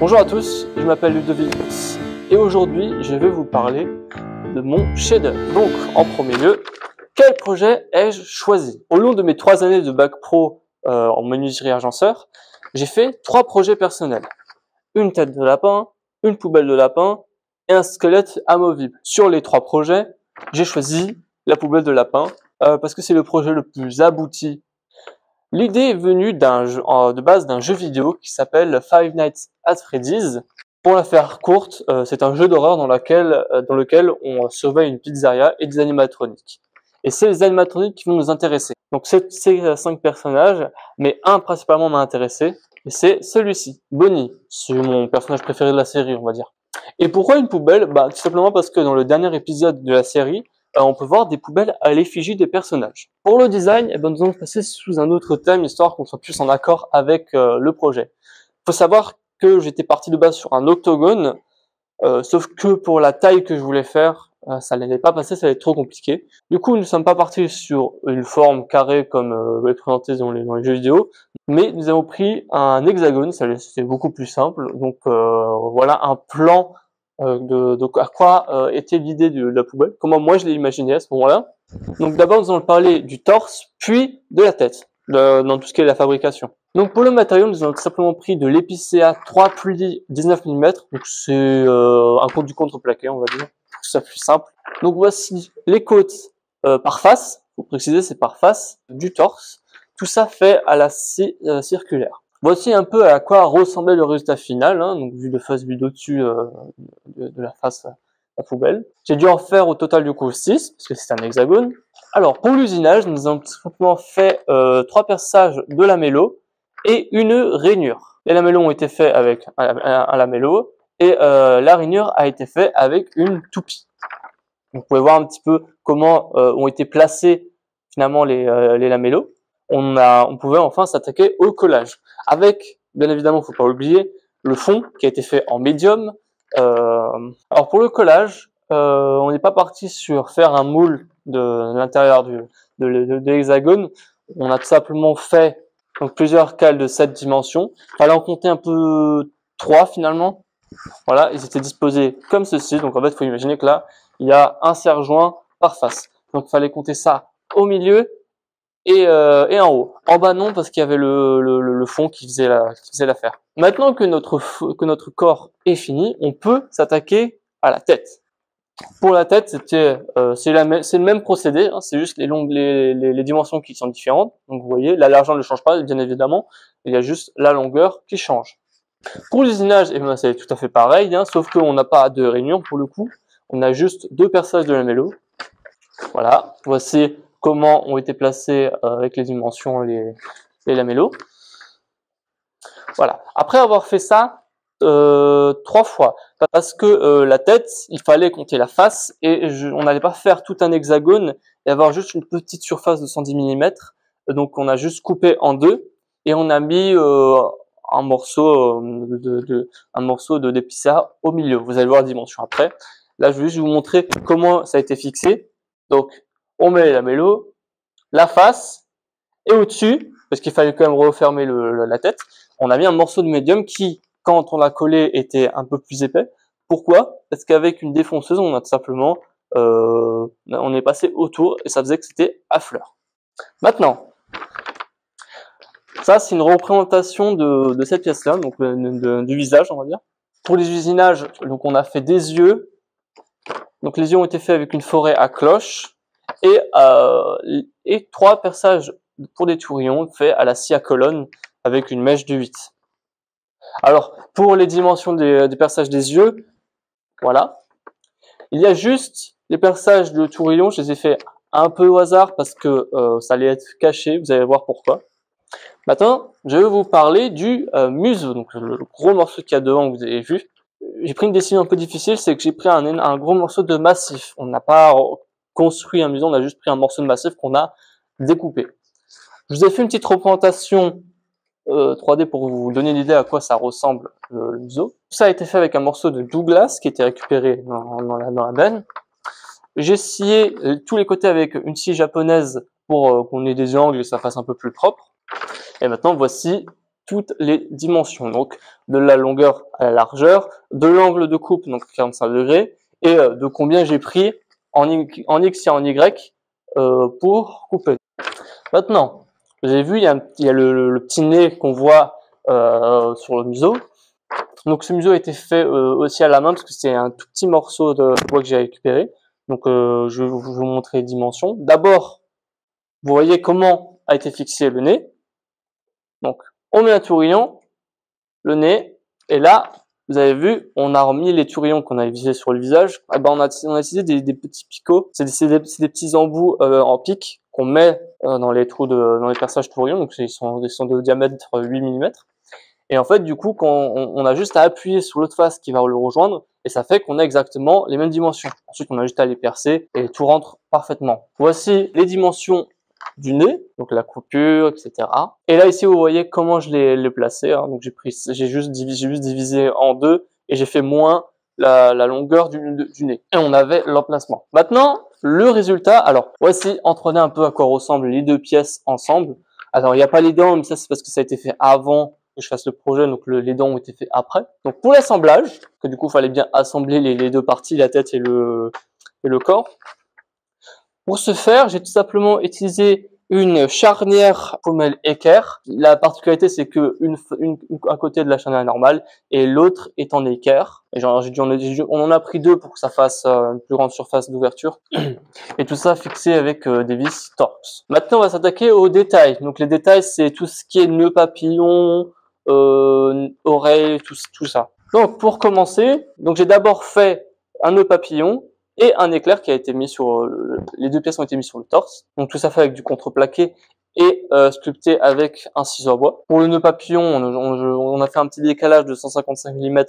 Bonjour à tous, je m'appelle Ludovic et aujourd'hui je vais vous parler de mon chef-d'œuvre. Donc en premier lieu, quel projet ai-je choisi? Au long de mes 3 années de bac pro en menuiserie agenceur, j'ai fait 3 projets personnels. Une tête de lapin, une poubelle de lapin et un squelette amovible. Sur les 3 projets, j'ai choisi la poubelle de lapin parce que c'est le projet le plus abouti. L'idée est venue de base d'un jeu vidéo qui s'appelle Five Nights at Freddy's. Pour la faire courte, c'est un jeu d'horreur dans lequel on surveille une pizzeria et des animatroniques. Et c'est les animatroniques qui vont nous intéresser. Donc c'est 5 personnages, mais un principalement m'a intéressé, et c'est celui-ci, Bonnie. C'est mon personnage préféré de la série, on va dire. Et pourquoi une poubelle? Tout simplement parce que dans le dernier épisode de la série, on peut voir des poubelles à l'effigie des personnages. Pour le design, nous allons passer sous un autre thème, histoire qu'on soit plus en accord avec le projet. Il faut savoir que j'étais parti de base sur un octogone, sauf que pour la taille que je voulais faire, ça n'allait pas passer, ça allait être trop compliqué. Du coup, nous ne sommes pas partis sur une forme carrée comme est présenté dans les jeux vidéo, mais nous avons pris un hexagone, c'est beaucoup plus simple. Donc voilà un plan de à quoi était l'idée de la poubelle, comment moi je l'ai imaginé à ce moment-là. Donc d'abord nous allons parler du torse, puis de la tête, dans tout ce qui est la fabrication. Donc pour le matériau, nous avons tout simplement pris de l'épicéa 3 pli 19 mm, donc c'est du contreplaqué, on va dire, pour que ce soit plus simple. Donc voici les côtes par face, pour préciser c'est par face, du torse, tout ça fait à la scie circulaire. Voici un peu à quoi ressemblait le résultat final, donc vue de face, vue d'au-dessus de la face la poubelle. J'ai dû en faire au total du coup 6, parce que c'est un hexagone. Alors pour l'usinage, nous avons tout simplement fait 3 perçages de lamello et une rainure. Les lamellos ont été faits avec un lamello et la rainure a été faite avec une toupie. Vous pouvez voir un petit peu comment ont été placés finalement les lamellos. On pouvait enfin s'attaquer au collage. Avec, bien évidemment, faut pas oublier, le fond qui a été fait en médium. Alors pour le collage, on n'est pas parti sur faire un moule de l'intérieur de l'hexagone. On a tout simplement fait donc, plusieurs cales de 7 dimensions. Il fallait en compter un peu 3 finalement. Voilà, ils étaient disposés comme ceci. Donc en fait, il faut imaginer que là, il y a un serre-joint par face. Donc il fallait compter ça au milieu et en haut. En bas non, parce qu'il y avait le fond qui faisait l'affaire. Maintenant que notre corps est fini, on peut s'attaquer à la tête. Pour la tête, c'est le même procédé, c'est juste les dimensions qui sont différentes. Donc vous voyez, la largeur ne change pas, bien évidemment, il y a juste la longueur qui change. Pour l'usinage, c'est tout à fait pareil, sauf qu'on n'a pas de rainure pour le coup, on a juste 2 perçages de lamello. Voilà, voici comment ont été placés avec les dimensions les lamellos. Voilà. Après avoir fait ça 3 fois, parce que la tête, il fallait compter la face et on n'allait pas faire tout un hexagone et avoir juste une petite surface de 110 mm. Donc on a juste coupé en 2 et on a mis un morceau d'épicéa au milieu. Vous allez voir la dimension après. Là, je vais juste vous montrer comment ça a été fixé. Donc on met les lamellos, la face, et au-dessus, parce qu'il fallait quand même refermer la tête, on a mis un morceau de médium qui, quand on l'a collé, était un peu plus épais. Pourquoi? Parce qu'avec une défonceuse, on a tout simplement, on est passé autour et ça faisait que c'était à fleur. Maintenant, ça c'est une représentation de cette pièce-là, donc du visage, on va dire. Pour les usinages, donc on a fait des yeux. Donc les yeux ont été faits avec une forêt à cloche. Et 3 perçages pour des tourillons faits à la scie à colonne avec une mèche de 8. Alors, pour les dimensions des perçages des yeux, voilà. Il y a juste les perçages de tourillons, je les ai fait un peu au hasard parce que ça allait être caché, vous allez voir pourquoi. Maintenant, je vais vous parler du museau, donc le gros morceau qu'il y a devant que vous avez vu. J'ai pris une décision un peu difficile, c'est que j'ai pris un gros morceau de massif. On n'a pas construit un museau, on a juste pris un morceau de massif qu'on a découpé. Je vous ai fait une petite représentation 3D pour vous donner une idée à quoi ça ressemble le museau. Tout ça a été fait avec un morceau de Douglas qui était récupéré dans la benne. J'ai scié tous les côtés avec une scie japonaise pour qu'on ait des angles et que ça fasse un peu plus propre. Et maintenant voici toutes les dimensions, donc de la longueur à la largeur, de l'angle de coupe, donc 45 degrés, et de combien j'ai pris en X et en Y pour couper. Maintenant, vous avez vu, il y a le petit nez qu'on voit sur le museau. Donc ce museau a été fait aussi à la main parce que c'est un tout petit morceau de bois que j'ai récupéré. Donc je vais vous montrer les dimensions. D'abord, vous voyez comment a été fixé le nez. Donc on met un tourillon, le nez, et là, vous avez vu, on a remis les tourillons qu'on avait visés sur le visage. Eh ben, on a utilisé des petits picots. C'est des petits embouts en pic qu'on met dans les trous dans les perçages tourillons. Donc ils sont de diamètre 8 mm. Et en fait, du coup, quand on a juste à appuyer sur l'autre face qui va le rejoindre, et ça fait qu'on a exactement les mêmes dimensions. Ensuite, on a juste à les percer et tout rentre parfaitement. Voici les dimensions du nez, donc la coupure, etc. Et là, ici, vous voyez comment je l'ai placé. Hein. Donc, j'ai juste divisé en deux et j'ai fait moins la longueur du nez. Et on avait l'emplacement. Maintenant, le résultat. Alors, voici, entretenez un peu à quoi ressemblent les deux pièces ensemble. Alors, il n'y a pas les dents, mais ça, c'est parce que ça a été fait avant que je fasse le projet, donc les dents ont été faits après. Donc, pour l'assemblage, que du coup, il fallait bien assembler les deux parties, la tête et le corps. Pour ce faire, j'ai tout simplement utilisé une charnière pommelle équerre. La particularité, c'est que un côté de la charnière est normale et l'autre est en équerre. Et genre, on en a pris deux pour que ça fasse une plus grande surface d'ouverture. Et tout ça fixé avec des vis Torx. Maintenant, on va s'attaquer aux détails. Donc, les détails, c'est tout ce qui est nœud papillon, oreilles, tout ça. Donc, pour commencer, donc j'ai d'abord fait un nœud papillon et un éclair qui a été mis sur les deux pièces ont été mises sur le torse. Donc tout ça fait avec du contreplaqué et sculpté avec un ciseau à bois. Pour le nœud papillon, on a fait un petit décalage de 155 mm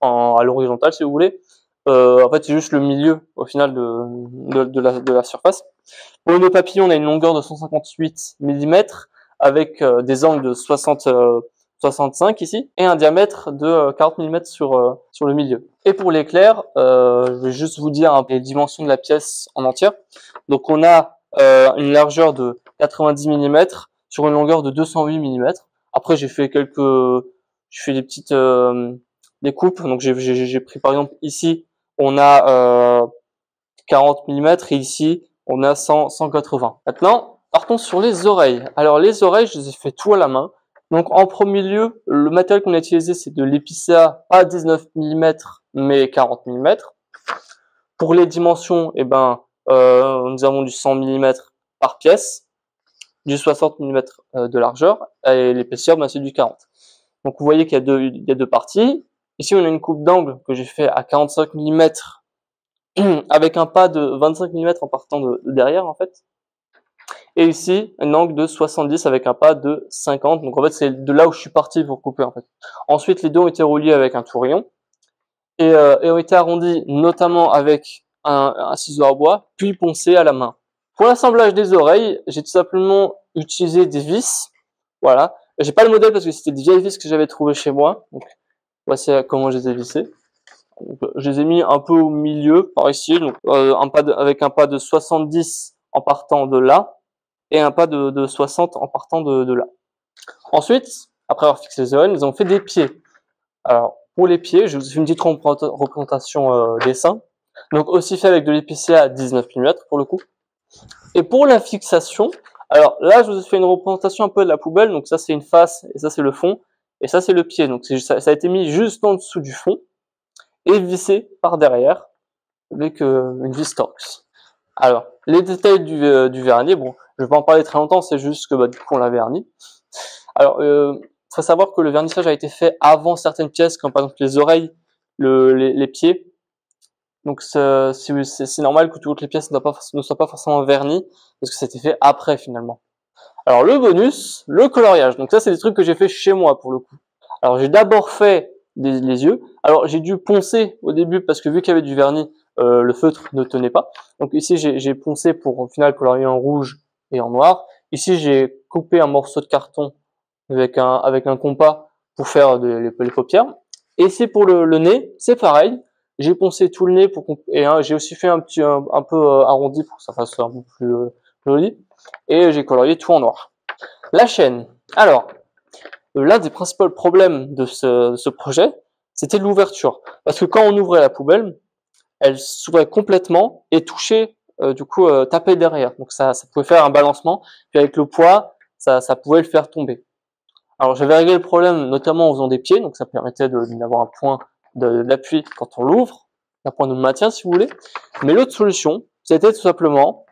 à l'horizontale si vous voulez. En fait, c'est juste le milieu au final de la surface. Pour le nœud papillon, on a une longueur de 158 mm avec des angles de 65 ici et un diamètre de 40 mm sur le milieu. Et pour l'éclair, je vais juste vous dire les dimensions de la pièce en entière. Donc on a une largeur de 90 mm sur une longueur de 208 mm. Après j'ai fait des petites des coupes. Donc j'ai pris par exemple ici on a 40 mm et ici on a 180. Maintenant partons sur les oreilles. Alors les oreilles, je les ai fait tout à la main. Donc en premier lieu, le matériel qu'on a utilisé, c'est de l'épicéa, pas 19 mm, mais 40 mm. Pour les dimensions, eh ben, nous avons du 100 mm par pièce, du 60 mm de largeur, et l'épaisseur, ben, c'est du 40. Donc vous voyez qu'il y a deux parties. Ici, on a une coupe d'angle que j'ai fait à 45 mm, avec un pas de 25 mm en partant de derrière, en fait. Et ici, un angle de 70 avec un pas de 50. Donc en fait, c'est de là où je suis parti pour couper en fait. Ensuite, les deux ont été reliés avec un tourillon et ont été arrondis notamment avec un ciseau à bois, puis poncés à la main. Pour l'assemblage des oreilles, j'ai tout simplement utilisé des vis. Voilà. J'ai pas le modèle parce que c'était des vieilles vis que j'avais trouvées chez moi. Donc voici comment je les ai vissées. Donc, je les ai mis un peu au milieu par ici, donc avec un pas de 70 en partant de là. Et un pas de 60 en partant de là. Ensuite, après avoir fixé les oreilles, nous avons fait des pieds. Alors, pour les pieds, je vous ai fait une petite représentation dessin. Donc, aussi fait avec de l'épicéa à 19 mm pour le coup. Et pour la fixation, alors là, je vous ai fait une représentation un peu de la poubelle. Donc, ça, c'est une face et ça, c'est le fond. Et ça, c'est le pied. Donc, ça a été mis juste en dessous du fond et vissé par derrière avec une vis Torx. Alors, les détails du vernis, bon, je vais pas en parler très longtemps, c'est juste que du coup on l'a verni. Alors, faut savoir que le vernissage a été fait avant certaines pièces, comme par exemple les oreilles, les pieds. Donc c'est normal que toutes les pièces ne soient pas forcément vernies, parce que c'était fait après finalement. Alors le bonus, le coloriage. Donc ça c'est des trucs que j'ai fait chez moi pour le coup. Alors j'ai d'abord fait les yeux. Alors j'ai dû poncer au début parce que vu qu'il y avait du vernis, le feutre ne tenait pas. Donc ici j'ai poncé pour au final colorier en rouge et en noir. Ici j'ai coupé un morceau de carton avec un compas pour faire les paupières. Et ici pour le nez, c'est pareil. J'ai poncé tout le nez et j'ai aussi fait un peu arrondi pour que ça fasse un peu plus joli. Et j'ai colorié tout en noir. La chaîne. Alors, l'un des principaux problèmes de ce projet, c'était l'ouverture. Parce que quand on ouvrait la poubelle, elle s'ouvrait complètement et touchait, tapait derrière. Donc ça pouvait faire un balancement. Puis avec le poids, ça pouvait le faire tomber. Alors j'avais réglé le problème notamment en faisant des pieds, donc ça permettait d'avoir un point d'appui quand on l'ouvre, un point de maintien si vous voulez. Mais l'autre solution, c'était tout simplement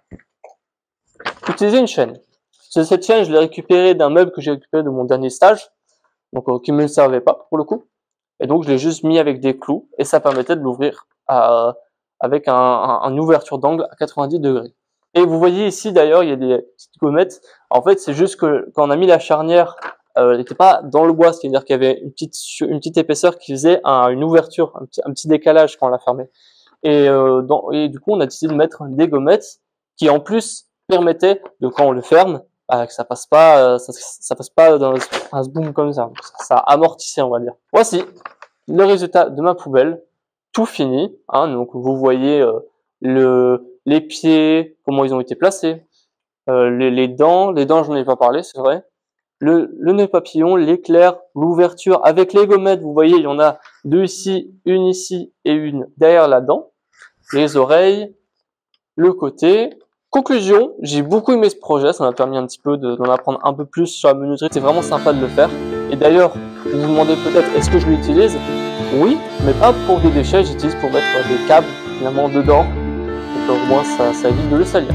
utiliser une chaîne. Cette chaîne, je l'ai récupérée d'un meuble que j'ai récupéré de mon dernier stage, donc qui ne me servait pas pour le coup. Et donc je l'ai juste mis avec des clous et ça permettait de l'ouvrir avec une ouverture d'angle à 90 degrés. Et vous voyez ici d'ailleurs, il y a des petites gommettes. En fait, c'est juste que quand on a mis la charnière, elle n'était pas dans le bois, c'est-à-dire qu'il y avait une petite épaisseur qui faisait une ouverture, un petit décalage quand on la fermait. Et du coup, on a décidé de mettre des gommettes qui en plus permettaient de quand on le ferme, que ça passe pas, ça passe pas dans un boom comme ça. Ça amortissait, on va dire. Voici le résultat de ma poubelle, tout fini. Donc vous voyez les pieds, comment ils ont été placés, les dents j'en ai pas parlé, c'est vrai. Le nœud papillon, l'éclair, l'ouverture avec les gommettes, vous voyez, il y en a deux ici, une ici et une derrière la dent. Les oreilles, le côté. Conclusion, j'ai beaucoup aimé ce projet, ça m'a permis un petit peu d'en apprendre un peu plus sur la menuiserie, c'est vraiment sympa de le faire. Et d'ailleurs, vous vous demandez peut-être, est-ce que je l'utilise? Oui, mais pas pour des déchets, j'utilise pour mettre des câbles finalement dedans, et au moins ça évite de le salir.